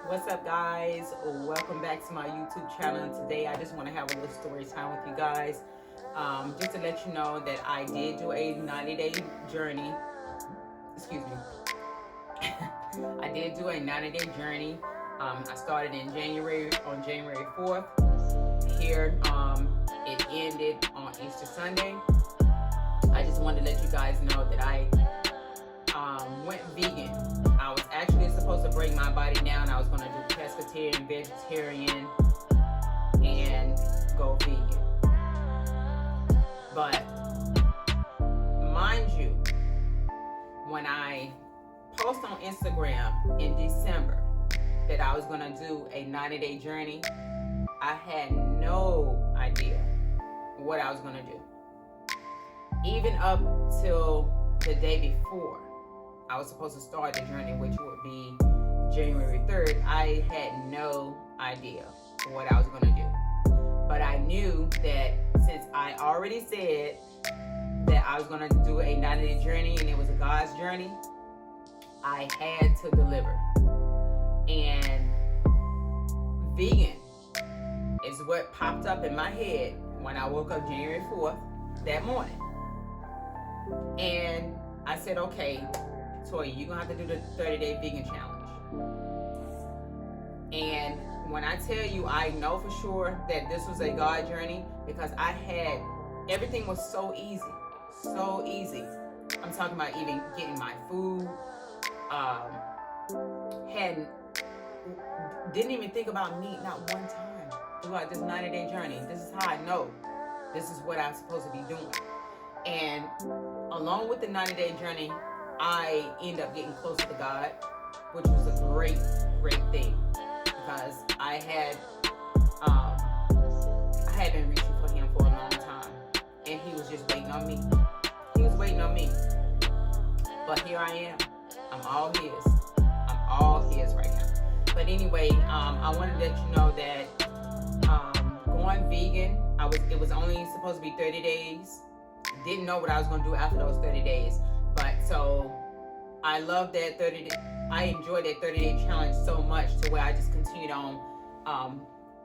What's up, guys? Welcome back to my YouTube channel. Today I just want to have a little story time with you guys, just to let you know that I did do a 90-day journey. Excuse me. I did do a 90-day journey. I started in January, on January 4th. Here, it ended on Easter Sunday. I just wanted to let you guys know that I went vegan. I was actually supposed to break my body down. I was going to do pescatarian, vegetarian, and go vegan. But mind you, when I post on Instagram in December that I was going to do a 90-day journey, I had no idea what I was going to do. Even up till the day before I was supposed to start the journey, which would be January 3rd, I had no idea what I was going to do. But I knew that since I already said that I was going to do a 90-day journey and it was a God's journey, I had to deliver. And vegan is what popped up in my head when I woke up January 4th that morning. And I said, okay, Toya, you're going to have to do the 30-day vegan challenge. And when I tell you, I know for sure that this was a God journey because everything was so easy. So easy. I'm talking about even getting my food. Didn't even think about meat not one time throughout this 90-day journey. This is how I know this is what I'm supposed to be doing. And along with the 90-day journey, I end up getting closer to God, which was a great thing because I had been reaching for Him for a long time, and He was just waiting on me. He was waiting on me, but here I am. I'm all His. I'm all His right now. But anyway, I wanted to let you know that going vegan, it was only supposed to be 30 days. Didn't know what I was going to do after those 30 days. But so I love that 30 day. I enjoyed that 30-day challenge so much to where I just continued on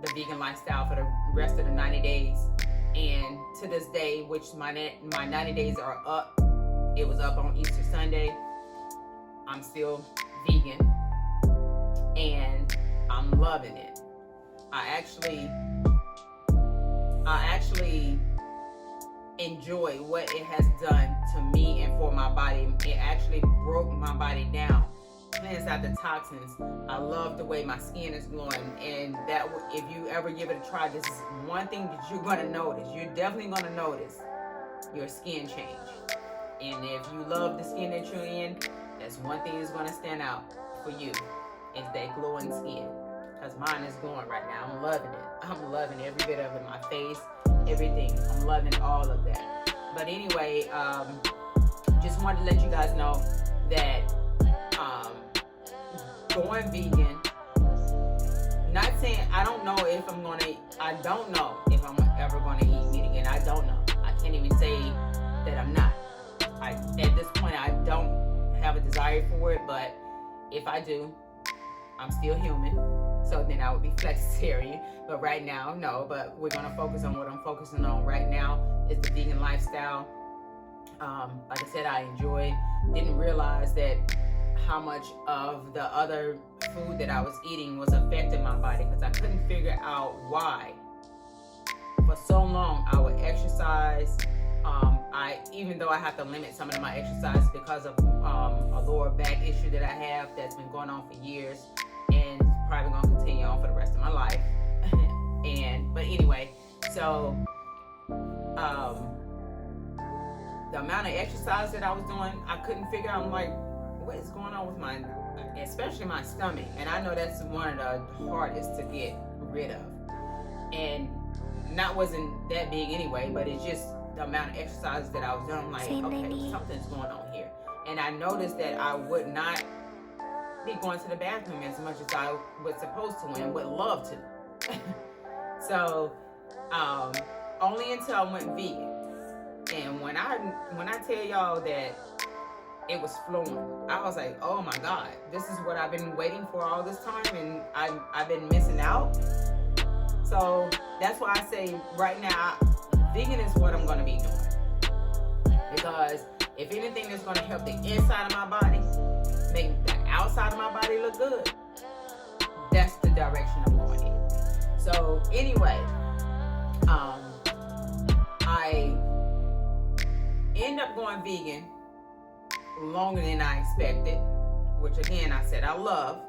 the vegan lifestyle for the rest of the 90 days. And to this day, which my 90 days are up. It was up on Easter Sunday. I'm still vegan. And I'm loving it. I actually enjoy what it has done to me and for my body. It actually broke my body down, cleansed out the toxins. I love the way my skin is glowing, and that if you ever give it a try, this is one thing that you're going to notice. You're definitely going to notice your skin change. And if you love the skin that you're in, that's one thing that's going to stand out for you, is that glowing skin. Because mine is glowing right now. I'm loving it. I'm loving every bit of it. My face, everything. I'm loving all of that. But anyway, just wanted to let you guys know that going vegan, not saying I don't know if I'm ever gonna eat meat again. I don't know. I can't even say that I'm not. At this point, I don't have a desire for it, but if I do, I'm still human. So then I would be flexitarian. But right now, no. But we're going to focus on what I'm focusing on right now is the vegan lifestyle. Like I said, I enjoyed. Didn't realize that how much of the other food that I was eating was affecting my body because I couldn't figure out why. For so long, I would exercise. Even though I have to limit some of my exercise because of a lower back issue that I have that's been going on for years. And probably gonna continue on for the rest of my life. But anyway, so the amount of exercise that I was doing, I couldn't figure out. I'm like, what is going on with especially my stomach? And I know that's one of the hardest to get rid of. And wasn't that big anyway, but it's just the amount of exercise that I was doing. I'm like, okay, something's going on here. And I noticed that I would not be going to the bathroom as much as I was supposed to and would love to. So only until I went vegan. And when I tell y'all that it was flowing. I was like, oh my God, this is what I've been waiting for all this time, and I've been missing out. So that's why I say right now, vegan is what I'm gonna be doing. Because if anything that's gonna help the inside of my body, make the outside of my body look good, that's the direction I'm going in. So anyway, I end up going vegan longer than I expected, which again I said I love.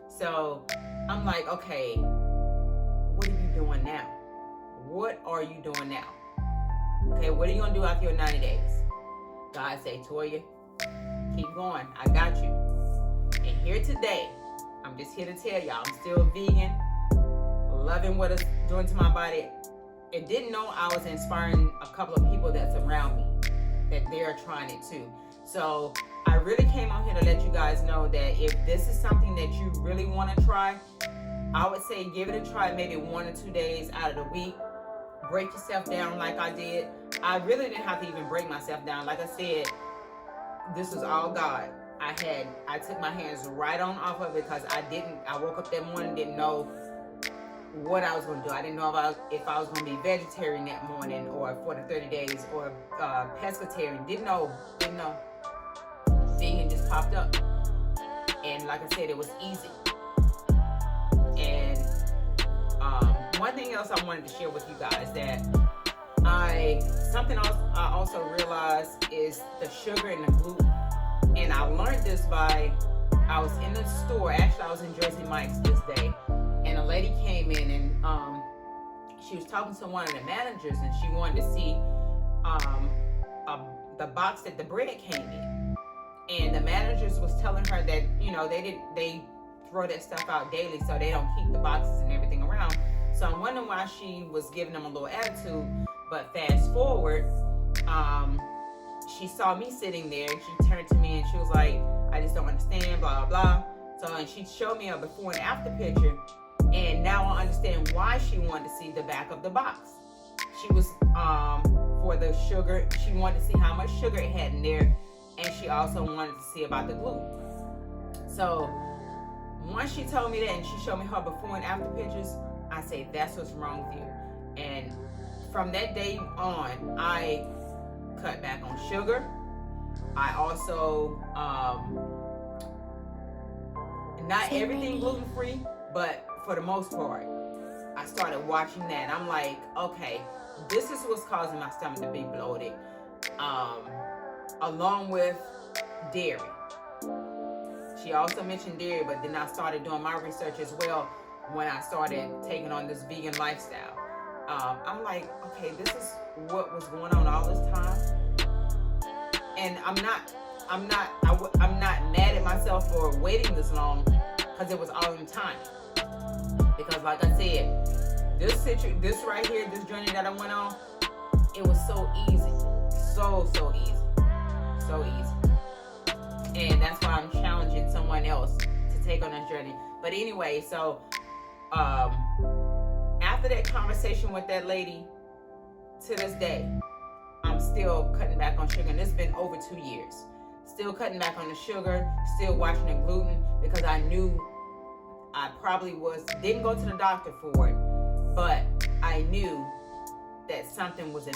So I'm like, okay, what are you doing now? What are you doing now? Okay, what are you gonna do after your 90 days? God say, Toya, keep going, I got you. And here today, I'm just here to tell y'all, I'm still vegan, loving what it's doing to my body, and didn't know I was inspiring a couple of people that's around me, that they're trying it too. So I really came on here to let you guys know that if this is something that you really want to try, I would say give it a try maybe 1 or 2 days out of the week. Break yourself down like I did. I really didn't have to even break myself down. Like I said, this was all God. I took my hands right on off of it because I woke up that morning, didn't know what I was going to do. I didn't know if I was going to be vegetarian that morning or for the 30 days or pescatarian. Didn't know. Vegan just popped up. And like I said, it was easy. And one thing else I wanted to share with you guys that something else I also realized is the sugar and the gluten. And I learned this I was in the store, actually I was in Jersey Mike's this day, and a lady came in and she was talking to one of the managers, and she wanted to see the box that the bread came in. And the managers was telling her that, you know, they throw that stuff out daily, so they don't keep the boxes and everything around. So I'm wondering why she was giving them a little attitude. But fast forward, she saw me sitting there, and she turned to me and she was like, I just don't understand, blah, blah, blah. So, and she showed me a before and after picture, and now I understand why she wanted to see the back of the box. She was, for the sugar, she wanted to see how much sugar it had in there, and she also wanted to see about the gluten. So, once she told me that and she showed me her before and after pictures, I say, that's what's wrong with you. And from that day on, I cut back on sugar. I also, not everything gluten-free, but for the most part, I started watching that. I'm like, okay, this is what's causing my stomach to be bloated, along with dairy. She also mentioned dairy, but then I started doing my research as well when I started taking on this vegan lifestyle. I'm like, okay, this is what was going on all this time, and I'm not mad at myself for waiting this long, because it was all in time. Because like I said, this right here, this journey that I went on, it was so easy, so easy, and that's why I'm challenging someone else to take on this journey. But anyway, so after that conversation with that lady, to this day, I'm still cutting back on sugar, and it's been over 2 years. Still cutting back on the sugar, still watching the gluten, because I knew I probably didn't go to the doctor for it, but I knew that something was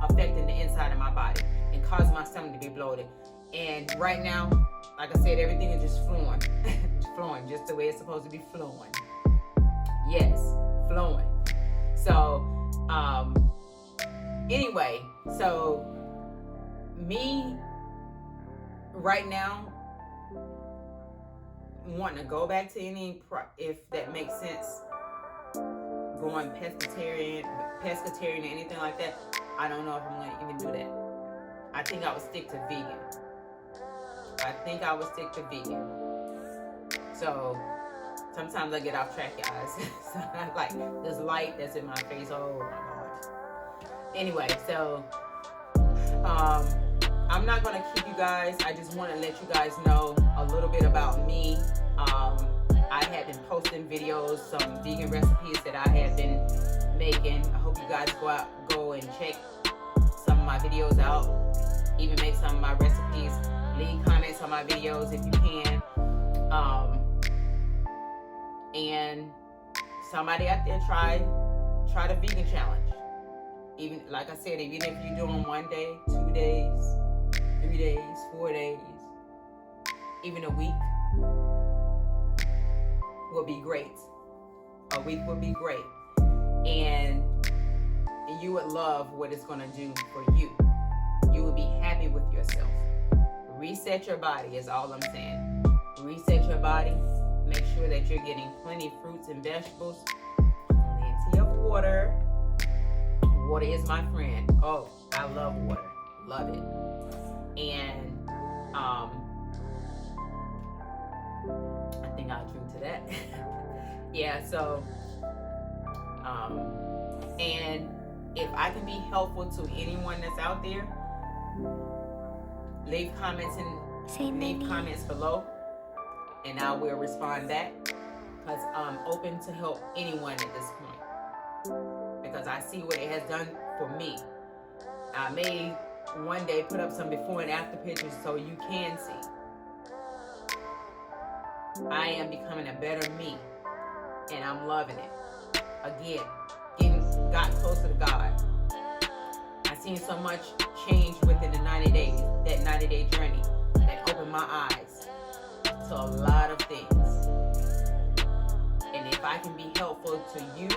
affecting the inside of my body and causing my stomach to be bloated. And right now, like I said, everything is just flowing, flowing just the way it's supposed to be flowing. Yes, flowing. So, anyway, so me right now wanting to go back to if that makes sense, going pescatarian, anything like that, I don't know if I'm going to even do that. I think I would stick to vegan. So sometimes I get off track, guys. So I'm like, this light that's in my face, oh my God. Anyway, so I'm not going to keep you guys. I just want to let you guys know a little bit about me. I have been posting videos, some vegan recipes that I have been making. I hope you guys go and check some of my videos out. even make some of my recipes. Leave comments on my videos if you can. And somebody out there try the vegan challenge. Even like I said, even if you're doing 1 day, 2 days, 3 days, 4 days, even a week will be great. A week will be great. And you would love what it's going to do for you. You will be happy with yourself. Reset your body is all I'm saying. Reset your body. Make sure that you're getting plenty of fruits and vegetables. Plenty of water. Water is my friend. Oh, I love water. Love it. And I think I'll drink to that. Yeah, so and if I can be helpful to anyone that's out there, leave comments below, and I will respond back, because I'm open to help anyone at this point, because I see what it has done for me. I may one day put up some before and after pictures so you can see. I am becoming a better me, and I'm loving it. Again, got closer to God. I've seen so much change within the 90 days, that 90-day journey that opened my eyes to a lot of things. And if I can be helpful to you,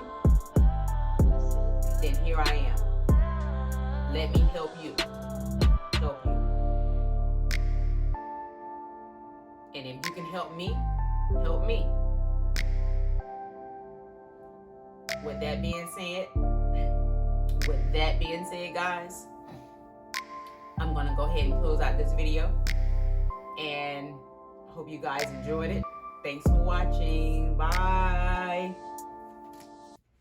then here I am. Let me help you. Help you. And if you can help me, help me. With that being said, guys, I'm going to go ahead and close out this video. And hope you guys enjoyed it. Thanks for watching. Bye.